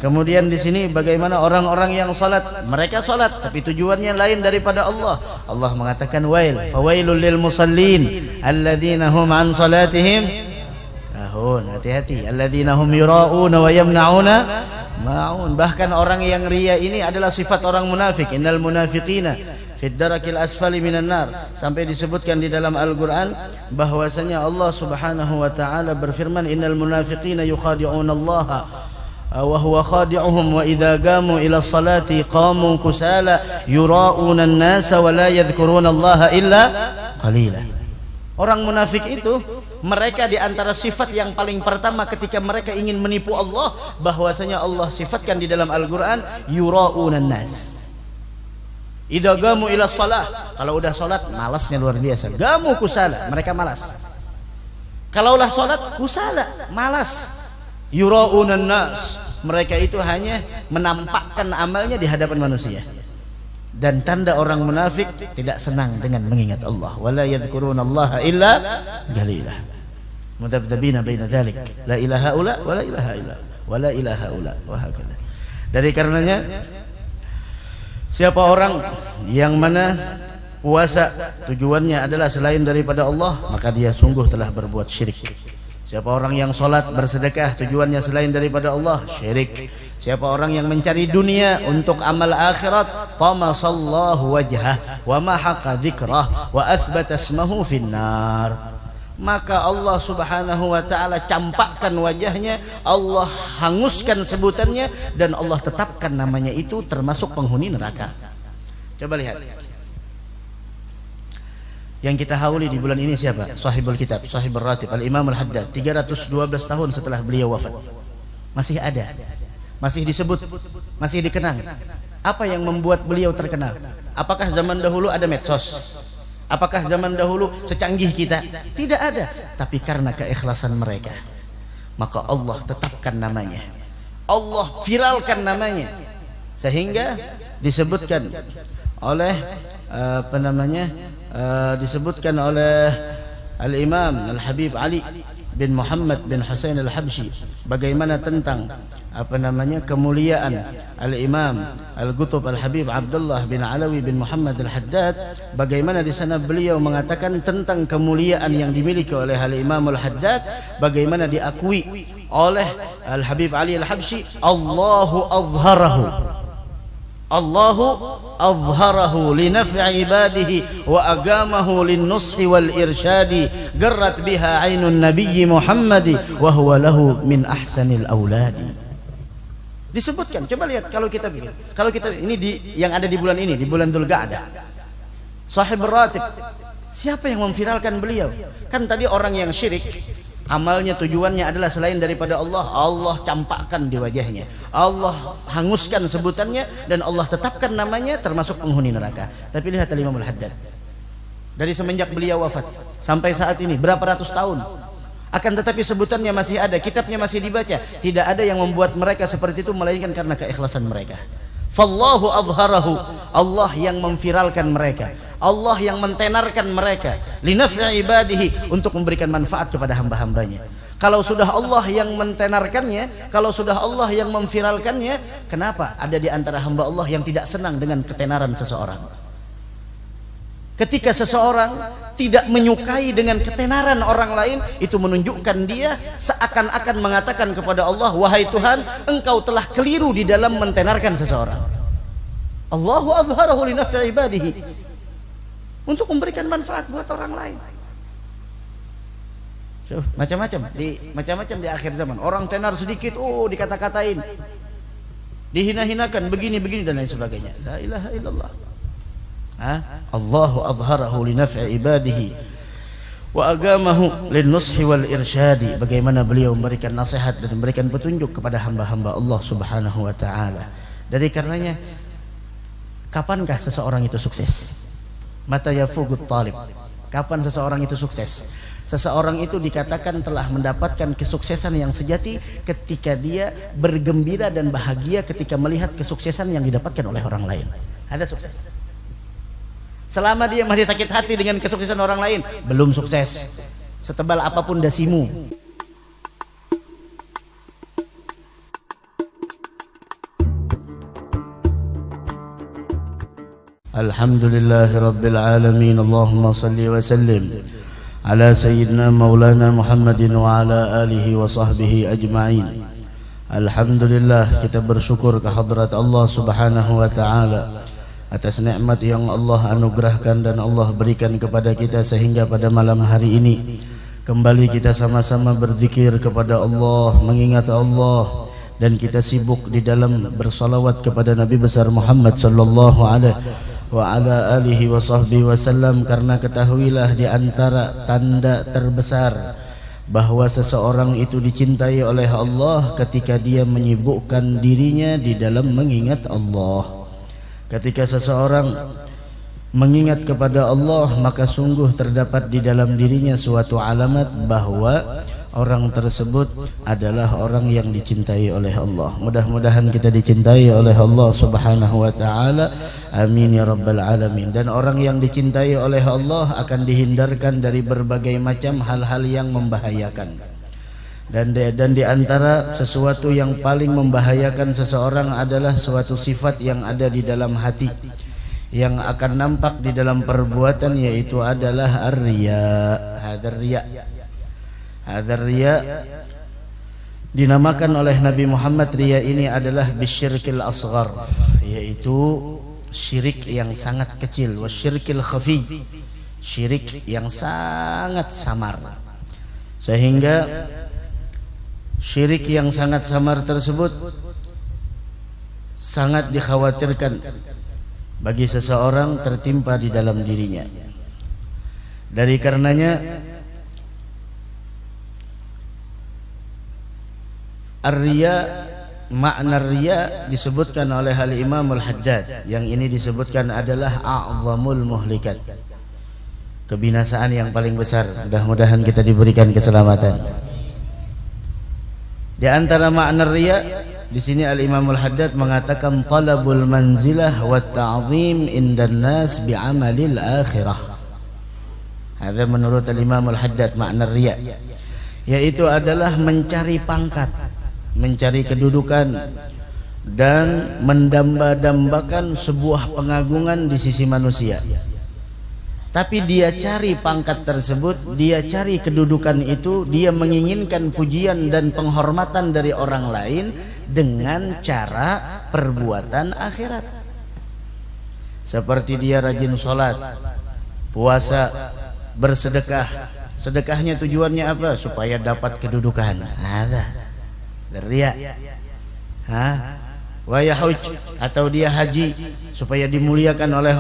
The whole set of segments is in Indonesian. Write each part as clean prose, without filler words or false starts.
Kemudian di sini bagaimana orang-orang yang salat, mereka salat tapi tujuannya lain daripada Allah. Allah mengatakan fawailul lil musallin alladzina hum an salatihim sahun. Hati-hati, alladzina hum yura'una wa yamna'una ma'un. Bahkan orang yang ria ini adalah sifat orang munafik. Innal munafiqina fid darakil asfali minan nar. Sampai disebutkan di dalam Al-Qur'an bahwasanya Allah Subhanahu wa taala berfirman, innal munafiqina yukhadi'una Allah wa huwa khadi'uhum wa idza qamu ila sholati qamu kusala yura'una an-nasa wa la yadhkuruna Allah illa qalila. Orang munafik itu, mereka di antara sifat yang paling pertama ketika mereka ingin menipu Allah, bahwasanya Allah sifatkan di dalam Al-Qur'an yura'una an-nas. Idza qamu ila shalah, kalau udah salat malasnya luar biasa. Qamu kusala, mereka malas. Kalaulah salat kusala, malas. Yura'una an-nas, mereka itu hanya menampakkan amalnya di hadapan manusia. Dan tanda orang munafik tidak senang dengan mengingat Allah. Wala yadhkuruna Allah illa qalila. Mudabdabina baina dzalik. La ilaha illa wa la ilaha illa wa la ilaha illa wa hakala. Dari karenanya siapa orang yang mana puasa tujuannya adalah selain daripada Allah, maka dia sungguh telah berbuat syirik. Siapa orang yang sholat bersedekah tujuannya selain daripada Allah, syirik. Siapa orang yang mencari dunia untuk amal akhirat, tamasallahu wajhah wa mahaqa dzikrah wa athbata ismahu finnar, maka Allah Subhanahu wa taala campakkan wajahnya, Allah hanguskan sebutannya, dan Allah tetapkan namanya itu termasuk penghuni neraka. Coba lihat yang kita hauli di bulan ini siapa? Sahibul kitab, sahibul ratib, Al-Imam Al-Haddad. 312 tahun setelah beliau wafat masih ada, masih disebut, masih dikenang. Apa yang membuat beliau terkenal? Apakah zaman dahulu ada medsos? Apakah zaman dahulu secanggih kita? Tidak ada. Tapi karena keikhlasan mereka, maka Allah tetapkan namanya, Allah viralkan namanya, sehingga disebutkan oleh disebutkan oleh Al-Imam Al-Habib Ali bin Muhammad bin Husain Al-Habsyi bagaimana tentang kemuliaan Al-Imam Al-Qutb Al-Habib Abdullah bin Alawi bin Muhammad Al-Haddad. Bagaimana di sana beliau mengatakan tentang kemuliaan yang dimiliki oleh Al-Imam Al-Haddad, bagaimana diakui oleh Al-Habib Ali Al-Habsyi, Allahu azharahu li naf'i ibadihi wa agamahu lin nushi wal irsyadi garrat biha ainun nabiyyi Muhammadi wa huwa lahu min ahsanil auladi. Disebutkan, coba lihat kalau kita ini yang ada di bulan ini, di bulan Dzulqa'dah, sahibul ratib, siapa yang memviralkan beliau? Kan tadi orang yang syirik, amalnya tujuannya adalah selain daripada Allah, Allah campakkan di wajahnya, Allah hanguskan sebutannya, dan Allah tetapkan namanya termasuk penghuni neraka. Tapi lihat Al-Imam Al-Haddad, dari semenjak beliau wafat sampai saat ini berapa ratus tahun, akan tetapi sebutannya masih ada, kitabnya masih dibaca. Tidak ada yang membuat mereka seperti itu melainkan karena keikhlasan mereka. Fallahu azharahu, Allah yang memviralkan mereka, Allah yang mentenarkan mereka, linaf'i ibadihi, untuk memberikan manfaat kepada hamba-hambanya. Kalau sudah Allah yang mentenarkannya, kalau sudah Allah yang memviralkannya, kenapa ada di antara hamba Allah yang tidak senang dengan ketenaran seseorang? Ketika seseorang tidak menyukai dengan ketenaran orang lain, itu menunjukkan dia seakan-akan mengatakan kepada Allah, wahai Tuhan, engkau telah keliru di dalam mentenarkan seseorang. Allahu azharahu li naf'i ibadihi, untuk memberikan manfaat buat orang lain. Macam-macam di akhir zaman, orang tenar sedikit, dikata-katain, dihina-hinakan, begini-begini dan lain sebagainya. La ilaha illallah. Allahu azharahu li naf'i ibadihi wa agamahu lin nushi wal irsyadi. Bagaimana beliau memberikan nasihat dan memberikan petunjuk kepada hamba-hamba Allah Subhanahu wa taala. Dari karenanya, kapankah seseorang itu sukses? Mata yafugut talib. Kapan seseorang itu sukses? Seseorang itu dikatakan telah mendapatkan kesuksesan yang sejati ketika dia bergembira dan bahagia ketika melihat kesuksesan yang didapatkan oleh orang lain. Ada sukses. Selama dia masih sakit hati dengan kesuksesan orang lain, belum sukses. Setebal apapun dasimu, Alhamdulillahi Rabbil Alamin. Allahumma salli wa sallim ala Sayyidina Maulana Muhammadin wa ala alihi wa sahbihi ajma'in. Alhamdulillah, kita bersyukur kehadrat Allah subhanahu wa ta'ala atas nikmat yang Allah anugerahkan dan Allah berikan kepada kita, sehingga pada malam hari ini kembali kita sama-sama berzikir kepada Allah, mengingat Allah, dan kita sibuk di dalam bersalawat kepada Nabi besar Muhammad sallallahu alaihi wa ala alihi wa sahbihi wasallam. Karena ketahuilah, di antara tanda terbesar bahwa seseorang itu dicintai oleh Allah ketika dia menyibukkan dirinya di dalam mengingat Allah. Ketika seseorang mengingat kepada Allah, maka sungguh terdapat di dalam dirinya suatu alamat bahwa orang tersebut adalah orang yang dicintai oleh Allah. Mudah-mudahan kita dicintai oleh Allah subhanahu wa ta'ala. Amin ya rabbal alamin. Dan orang yang dicintai oleh Allah akan dihindarkan dari berbagai macam hal-hal yang membahayakan. Dan di antara sesuatu yang paling membahayakan seseorang adalah suatu sifat yang ada di dalam hati, yang akan nampak di dalam perbuatan, yaitu adalah ar-riya. Hadzal riya dinamakan oleh Nabi Muhammad, riya ini adalah bisyirkil asghar, yaitu syirik yang sangat kecil, wasyirkil khafi, syirik yang sangat samar. Sehingga syirik yang sangat samar tersebut sangat dikhawatirkan bagi seseorang tertimpa di dalam dirinya. Dari karenanya ar-riya, makna riya disebutkan oleh Al-Imam Al-Haddad, yang ini disebutkan adalah a'zamul muhlikat, kebinasaan yang paling besar. Mudah-mudahan kita diberikan keselamatan. Di antara makna riya di sini Al-Imam Al-Haddad mengatakan talabul manzilah wa ta'zim indan nas bi'amalil akhirah. Hadza menurut Al-Imam Al-Haddad makna riya, yaitu adalah mencari pangkat, mencari kedudukan, dan mendamba-dambakan sebuah pengagungan di sisi manusia. Tapi dia cari pangkat tersebut, dia cari kedudukan itu, dia menginginkan pujian dan penghormatan dari orang lain dengan cara perbuatan akhirat. Seperti dia rajin sholat, puasa, bersedekah. Sedekahnya tujuannya apa? Supaya dapat kedudukan. Ada riya. Wa yahuj, atau dia haji supaya dimuliakan oleh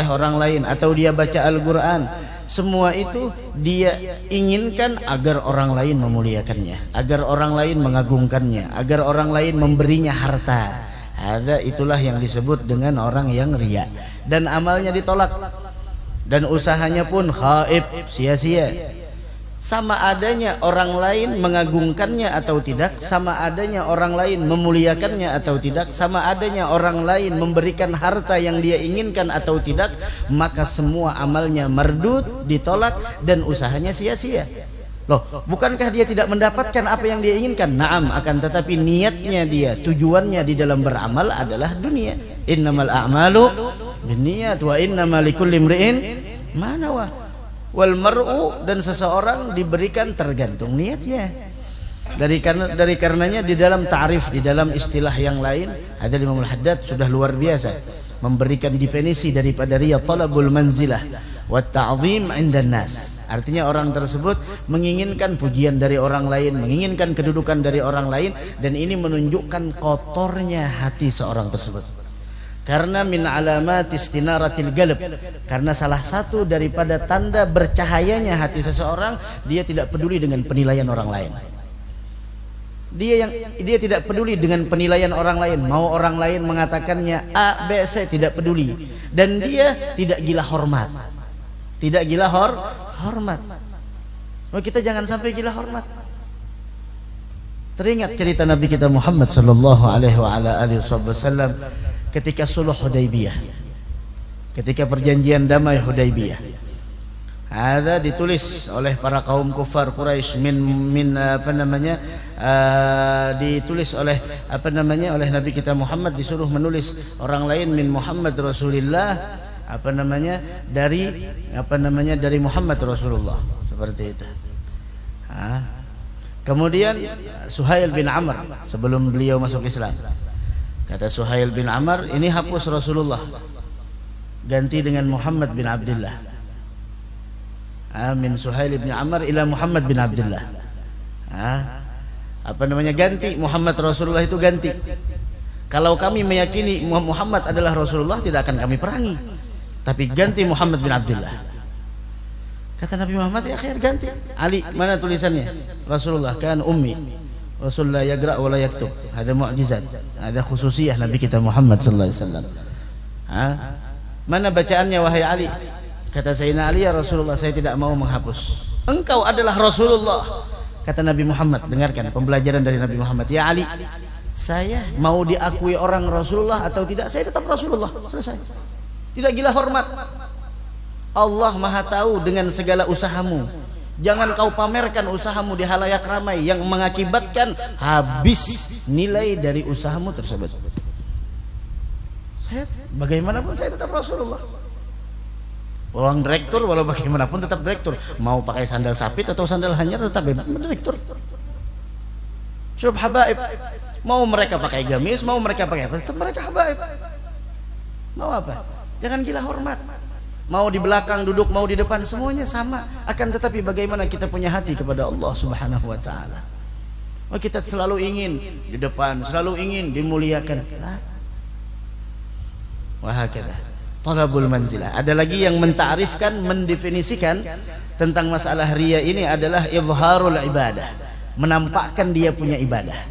orang lain, atau dia baca Al-Qur'an. Semua itu dia inginkan agar orang lain memuliakannya, agar orang lain mengagungkannya, agar orang lain memberinya harta. Itulah yang disebut dengan orang yang riya. Dan amalnya ditolak, dan usahanya pun khaib, sia-sia. Sama adanya orang lain mengagungkannya atau tidak, sama adanya orang lain memuliakannya atau tidak, sama adanya orang lain memberikan harta yang dia inginkan atau tidak, maka semua amalnya mardud, ditolak, dan usahanya sia-sia. Loh, bukankah dia tidak mendapatkan apa yang dia inginkan? Naam, akan tetapi niatnya dia, tujuannya di dalam beramal adalah dunia. Innamal a'malu binniyat wa innamal likulli imri'in ma nawa. Wal mar'u, dan seseorang diberikan tergantung niatnya. Dari karenanya di dalam ta'rif, di dalam istilah yang lain, ada Imam Al-Haddad sudah luar biasa memberikan definisi daripada riya, talabul manzilah wa ta'zim 'indan nas. Artinya orang tersebut menginginkan pujian dari orang lain, menginginkan kedudukan dari orang lain, dan ini menunjukkan kotornya hati seorang tersebut. Karena min alamat istinaratil qalb, karena salah satu daripada tanda bercahayanya hati seseorang, dia tidak peduli dengan penilaian orang lain. Dia tidak peduli dengan penilaian orang lain. Mau orang lain mengatakannya A, B, C, tidak peduli. Dan dia tidak gila hormat. Tidak gila hormat. Oh, kita jangan sampai gila hormat. Teringat cerita Nabi kita Muhammad sallallahu alaihi wasallam ketika Sulh Hudaybiyah, ketika perjanjian damai Hudaybiyah. Ada ditulis oleh para kaum kufar Quraisy ditulis oleh oleh Nabi kita Muhammad, disuruh menulis orang lain min Muhammad Rasulillah dari Muhammad Rasulullah, seperti itu. Kemudian Suhail bin Amr sebelum beliau masuk Islam, kata Suhail bin Amr, ini hapus Rasulullah, ganti dengan Muhammad bin Abdullah. Min Suhail bin Amr ila Muhammad bin Abdullah. Ganti Muhammad Rasulullah itu ganti. Kalau kami meyakini Muhammad adalah Rasulullah, tidak akan kami perangi, tapi ganti Muhammad bin Abdullah. Kata Nabi Muhammad, ya khair, ganti. Ali, mana tulisannya? Rasulullah kan ummi, Rasulullah yagra wa la yaktub. Ada mukjizat, ada khususiyah Nabi kita Muhammad sallallahu alaihi wasallam. Mana bacaannya wahai Ali? Kata Sayyidina Ali, ya Rasulullah, saya tidak mau menghapus. Engkau adalah Rasulullah. Kata Nabi Muhammad, dengarkan pembelajaran dari Nabi Muhammad. Ya Ali, saya mau diakui orang Rasulullah atau tidak, saya tetap Rasulullah. Selesai. Tidak gila hormat. Allah Maha tahu dengan segala usahamu. Jangan kau pamerkan usahamu di halayak ramai yang mengakibatkan habis nilai dari usahamu tersebut. Saya bagaimanapun saya tetap Rasulullah. Orang direktur walau bagaimanapun tetap direktur. Mau pakai sandal sapit atau sandal hanyar tetap direktur. Syub habaib. Mau mereka pakai gamis, mau mereka pakai apa, tetap mereka habaib. Mau apa? Jangan gila hormat. Mau di belakang duduk, mau di depan, semuanya sama. Akan tetapi bagaimana kita punya hati kepada Allah Subhanahu wa taala. Kita selalu ingin di depan, selalu ingin dimuliakan. Wahakala talabul manzilah. Ada lagi yang mentarifkan, mendefinisikan tentang masalah riya ini adalah izharul ibadah, menampakkan dia punya ibadah,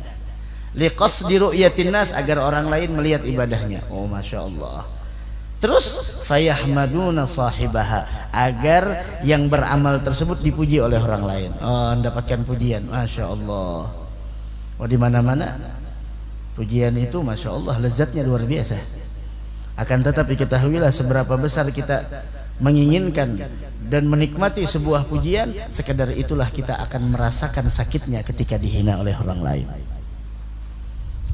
liqasdi ru'yatin nas, agar orang lain melihat ibadahnya. Oh masya Allah. Terus fayahmaduna sahibaha, agar yang beramal tersebut dipuji oleh orang lain. Oh, mendapatkan pujian. Masya Allah. Oh, di mana-mana pujian itu masya Allah lezatnya luar biasa. Akan tetapi ketahuilah seberapa besar kita menginginkan dan menikmati sebuah pujian, sekadar itulah kita akan merasakan sakitnya ketika dihina oleh orang lain.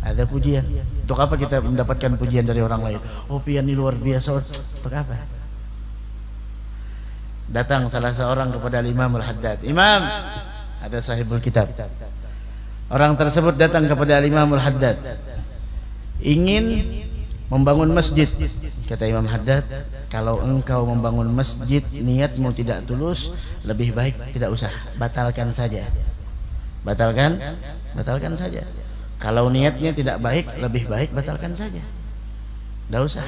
Ada pujian. Untuk apa kita mendapatkan pujian dari orang lain? Oh, pian ini luar biasa. Untuk apa? Datang salah seorang kepada Imam Al-Haddad. Imam, ada sahibul kitab. Orang tersebut datang kepada Imam Al-Haddad, ingin membangun masjid. Kata Imam Haddad, kalau engkau membangun masjid niatmu tidak tulus, lebih baik tidak usah, batalkan saja. Batalkan saja. Kalau niatnya tidak baik, lebih baik batalkan saja, tidak usah.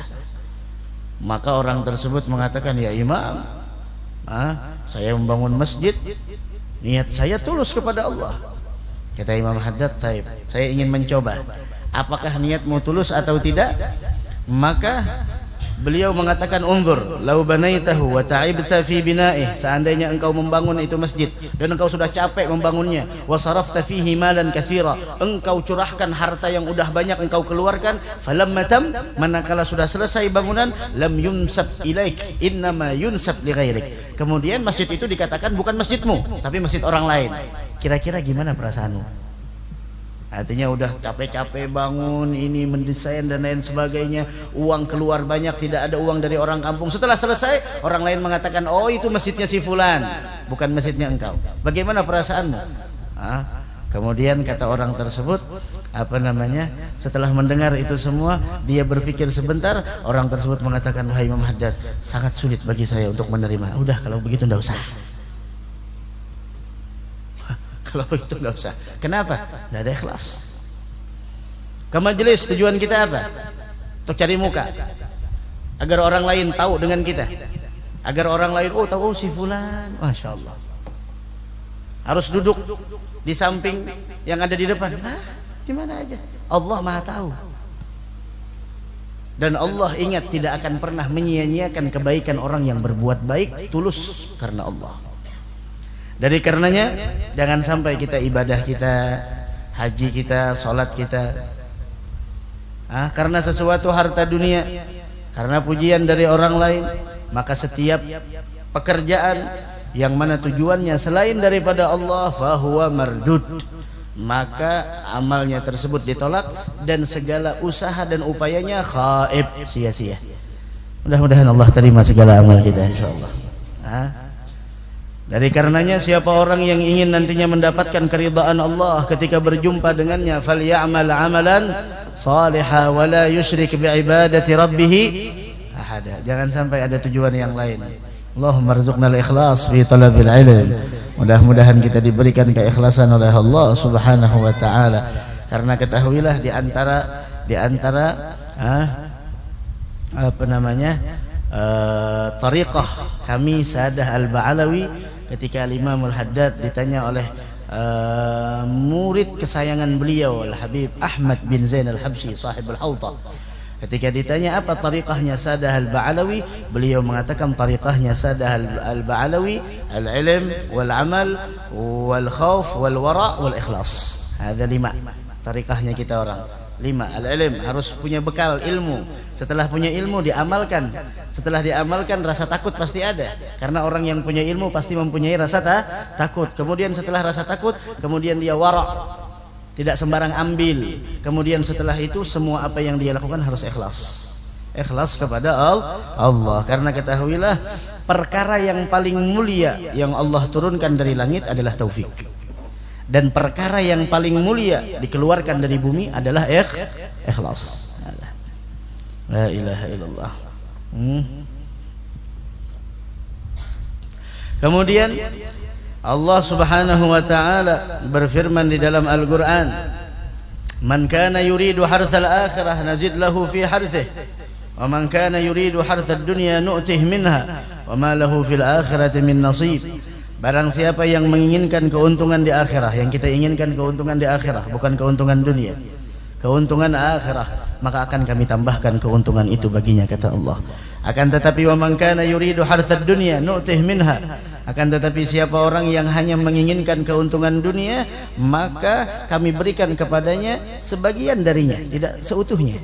Maka orang tersebut mengatakan, ya Imam, saya membangun masjid, niat saya tulus kepada Allah. Kata Imam Haddad, taib, saya ingin mencoba, apakah niatmu tulus atau tidak? Maka beliau mengatakan, unzur law banaitahu wa ta'ibta fi bina'ih, seandainya engkau membangun itu masjid dan engkau sudah capek membangunnya, wa sarafta fihi malan katsira, engkau curahkan harta yang udah banyak engkau keluarkan, falamma tam, manakala sudah selesai bangunan, lam yunsab ilaik, innama yunsab li ghairik, kemudian masjid itu dikatakan bukan masjidmu tapi masjid orang lain. Kira-kira gimana perasaanmu? Artinya udah capek-capek bangun ini, mendesain dan lain sebagainya, uang keluar banyak, tidak ada uang dari orang kampung. Setelah selesai, orang lain mengatakan, oh itu masjidnya si fulan, bukan masjidnya engkau. Bagaimana perasaanmu? Kemudian kata orang tersebut, setelah mendengar itu semua, dia berpikir sebentar. Orang tersebut mengatakan, wahai Imam Haddad, sangat sulit bagi saya untuk menerima. Udah kalau begitu enggak usah. Kalau itu enggak usah. Kenapa? Enggak ada ikhlas. Ke majelis tujuan kita apa? Untuk cari muka, agar orang lain tahu dengan kita, agar orang lain tahu si fulan, masya Allah. Harus duduk di samping yang ada di depan. Di mana aja? Allah Maha tahu. Dan Allah ingat tidak akan pernah menyia-nyiakan kebaikan orang yang berbuat baik tulus karena Allah. Dari karenanya jangan sampai kita ibadah kita, haji kita, sholat kita, karena sesuatu harta dunia, karena pujian dari orang lain, maka setiap pekerjaan yang mana tujuannya selain daripada Allah, fahuwa mardud, maka amalnya tersebut ditolak dan segala usaha dan upayanya khaib, sia-sia. Mudah-mudahan Allah terima segala amal kita insyaallah. Dari karenanya siapa orang yang ingin nantinya mendapatkan keridhaan Allah ketika berjumpa dengannya, falyamal amalan salihah wa la yusyrik biibadati rabbih ahada. Jangan sampai ada tujuan yang lain. Allahumma rzuqnal ikhlas fi talabil ilm. Mudah-mudahan kita diberikan keikhlasan oleh Allah Subhanahu wa taala. Karena ketahuilah di antara tariqah kami Sadah Al-Ba'alawi, ketika Imam Al-Haddad ditanya oleh murid kesayangan beliau Al-Habib Ahmad bin Zain Al-Habsyi sahibul Hawta, ketika ditanya apa tariqahnya Sadah Al-Ba'alawi, beliau mengatakan tariqahnya Sadah Al-Ba'alawi al-ilm wal-amal wal-khawf wal-wara' wal-ikhlas. Ada 5 tariqahnya kita orang. 5, al-ilm, harus punya bekal ilmu. Setelah punya ilmu diamalkan. Setelah diamalkan rasa takut pasti ada, karena orang yang punya ilmu pasti mempunyai rasa takut. Kemudian setelah rasa takut, kemudian dia wara', tidak sembarang ambil. Kemudian setelah itu semua apa yang dia lakukan harus ikhlas. Ikhlas kepada Allah. Karena ketahuilah perkara yang paling mulia yang Allah turunkan dari langit adalah taufik. Dan perkara yang paling mulia dikeluarkan dari bumi adalah ikhlas. La ilaha illallah. Kemudian Allah Subhanahu wa taala berfirman di dalam Al-Qur'an, "Man kana yuridu harthal akhirah nazid lahu fi harthihi, wa man kana yuridu harthad dunya nu'tih minha, wa ma lahu fil akhirati min nasib." Barang siapa yang menginginkan keuntungan di akhirah, yang kita inginkan keuntungan di akhirah, bukan keuntungan dunia, keuntungan akhirah, maka akan kami tambahkan keuntungan itu baginya, kata Allah. Akan tetapi wa man kana yuridu harthad dunya nu'tih minha, akan tetapi siapa orang yang hanya menginginkan keuntungan dunia, maka kami berikan kepadanya sebagian darinya, tidak seutuhnya.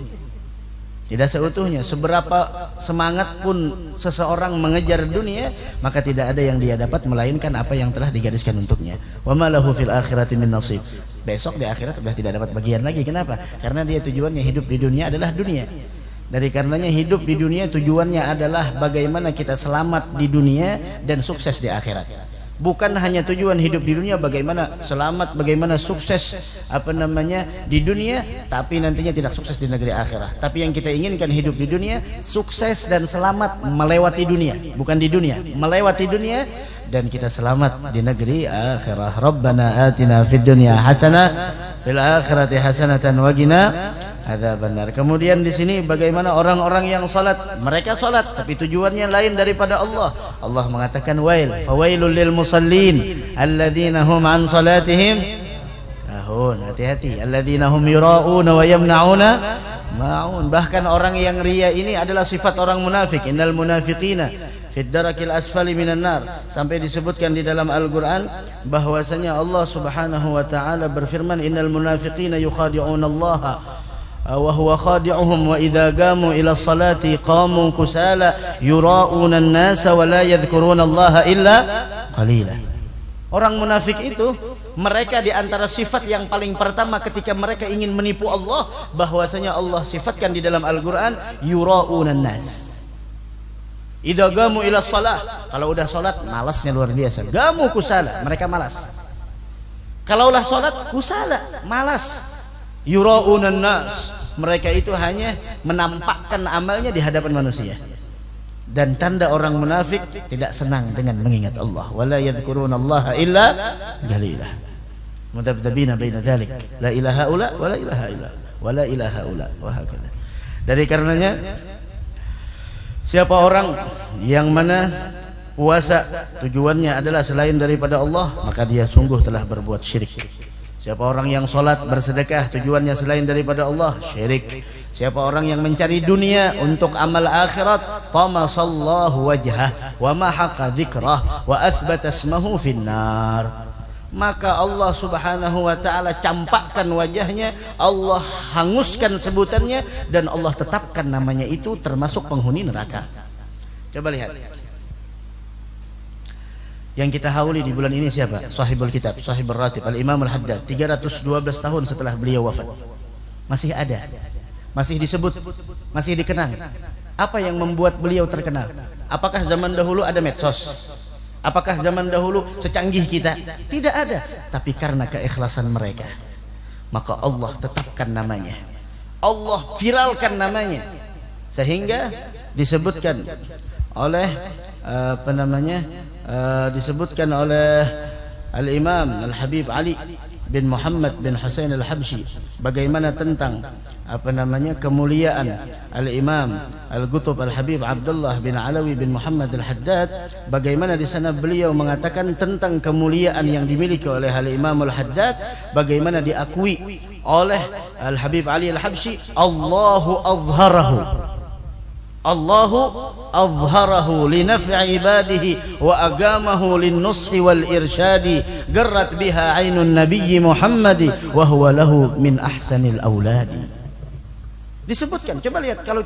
Tidak seutuhnya. Seberapa semangat pun seseorang mengejar dunia, maka tidak ada yang dia dapat melainkan apa yang telah digariskan untuknya. Wa ma lahu fil akhirati min nasib. Besok di akhirat sudah tidak dapat bagian lagi. Kenapa? Karena dia tujuannya hidup di dunia adalah dunia. Dari karenanya hidup di dunia tujuannya adalah bagaimana kita selamat di dunia dan sukses di akhirat. Bukan hanya tujuan hidup di dunia bagaimana selamat, bagaimana sukses di dunia, tapi nantinya tidak sukses di negeri akhirat. Tapi yang kita inginkan hidup di dunia sukses dan selamat melewati dunia, bukan di dunia, melewati dunia dan kita selamat di negeri akhirat. Rabbana atina fid dunya hasanah fil akhirati hasanatan wa qina adzabannar. Kemudian di sini bagaimana orang-orang yang salat, mereka salat tapi tujuannya lain daripada Allah. Allah mengatakan wail, fawailul lil musallin alladzina hum an salatihim hati-hati, alladzina hum yura'una wa yamna'una ma'un. Bahkan orang yang riya ini adalah sifat orang munafik. Innal munafiqina fid darakil asfali minan nar. Sampai disebutkan di dalam Al-Qur'an bahwasanya Allah Subhanahu wa taala berfirman, innal munafiqina yukhadi'una Allah wa huwa khadi'uhum wa idza qamu ila sholati qamu kusala yura'una an-nasa wa la yadhkuruna Allah illa qalila. Orang munafik itu, mereka di antara sifat yang paling pertama ketika mereka ingin menipu Allah, bahwasanya Allah sifatkan di dalam Al-Qur'an yura'una an-nas. Idza qamu ila shalah, kalau udah salat malasnya luar biasa. Qamu kusala, mereka malas. Kalau udah salat kusala, malas. Yura'una an-nas, mereka itu hanya menampakkan amalnya di hadapan manusia. Dan tanda orang munafik tidak senang dengan mengingat Allah. Wala yadhkuruna Allah illa qalila. Mudabdabina baina dzalik. La ilaha illa wa la ilaha illa wa la ilaha illa wa hakadha. Dari karenanya siapa orang yang mana puasa tujuannya adalah selain daripada Allah, maka dia sungguh telah berbuat syirik. Siapa orang yang sholat bersedekah tujuannya selain daripada Allah, syirik. Siapa orang yang mencari dunia untuk amal akhirat, tamasallahu wajhah wa mahaqa dzikrah wa athbata ismahu finnar, maka Allah Subhanahu wa taala campakkan wajahnya, Allah hanguskan sebutannya, dan Allah tetapkan namanya itu termasuk penghuni neraka. Coba lihat, Yang kita hauli di bulan ini siapa? Sahibul kitab, Sahibul Ratib, Al-Imam Al-Haddad. 312 tahun setelah beliau wafat masih ada, masih disebut, masih dikenang. Apa yang membuat beliau terkenal? Apakah zaman dahulu ada medsos? Apakah zaman dahulu secanggih kita? Tidak ada. Tapi karena keikhlasan mereka, maka Allah tetapkan namanya, Allah viralkan namanya, sehingga disebutkan oleh disebutkan oleh Al-Imam Al-Habib Ali bin Muhammad bin Husain Al-Habsyi bagaimana tentang kemuliaan Al-Imam Al-Qutb Al-Habib Abdullah bin Alawi bin Muhammad Al-Haddad. Bagaimana di sana beliau mengatakan tentang kemuliaan yang dimiliki oleh Al-Imam Al-Haddad, bagaimana diakui oleh Al-Habib Ali Al-Habsyi, Allahu azharahu li naf'i ibadihi wa agamahu lin nushi wal irsyadi garrat biha ainun nabiyyi Muhammadi wa huwa lahu min ahsanil auladi. Disebutkan, coba lihat kalau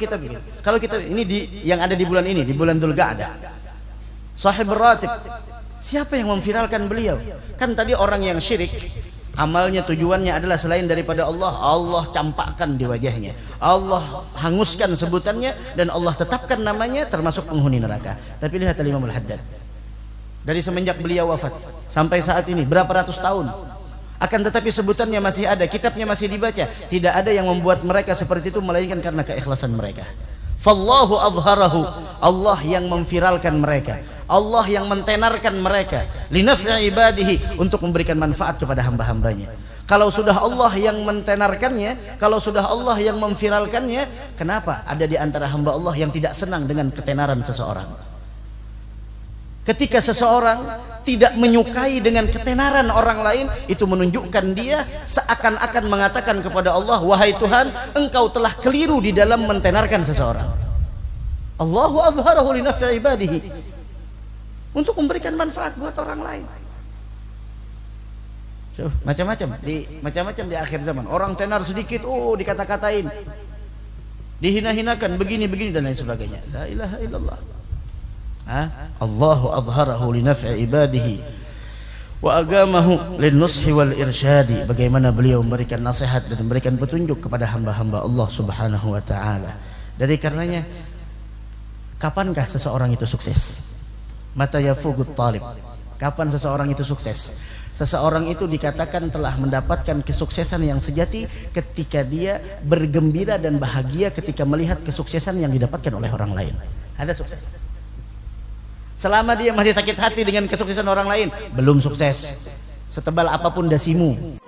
kita ini yang ada di bulan ini, di bulan Dzulqa'dah, Sahibul Ratib. Siapa yang memviralkan beliau? Kan tadi orang yang syirik, amalnya tujuannya adalah selain daripada Allah, Allah campakkan di wajahnya, Allah hanguskan sebutannya, dan Allah tetapkan namanya termasuk penghuni neraka. Tapi lihat Al-Imam Al-Haddad, dari semenjak beliau wafat sampai saat ini berapa ratus tahun, akan tetapi sebutannya masih ada, kitabnya masih dibaca. Tidak ada yang membuat mereka seperti itu melainkan karena keikhlasan mereka. Fallahu azharahu, Allah yang memviralkan mereka, Allah yang mentenarkan mereka, linaf'i ibadihi, untuk memberikan manfaat kepada hamba-hambanya. Kalau sudah Allah yang mentenarkannya, kalau sudah Allah yang memviralkannya, kenapa ada di antara hamba Allah yang tidak senang dengan ketenaran seseorang? Ketika seseorang tidak menyukai dengan ketenaran orang lain, itu menunjukkan dia seakan-akan mengatakan kepada Allah, wahai Tuhan, engkau telah keliru di dalam mentenarkan seseorang. Allahu azharahu li naf'i ibadihi, untuk memberikan manfaat buat orang lain. Macam-macam di akhir zaman, orang tenar sedikit, dikata-katain, dihina-hinakan, begini-begini dan lain sebagainya. La ilaha illallah. Allahu azharahu li naf'i ibadihi wa agamahu lin nushi wal irsyadi. Bagaimana beliau memberikan nasihat dan memberikan petunjuk kepada hamba-hamba Allah Subhanahu wa taala. Dari karenanya, kapankah seseorang itu sukses? Mata yafugut talib. Kapan seseorang itu sukses? Seseorang itu dikatakan telah mendapatkan kesuksesan yang sejati ketika dia bergembira dan bahagia ketika melihat kesuksesan yang didapatkan oleh orang lain. Ada sukses. Selama dia masih sakit hati dengan kesuksesan orang lain, belum sukses. Setebal apapun dasimu.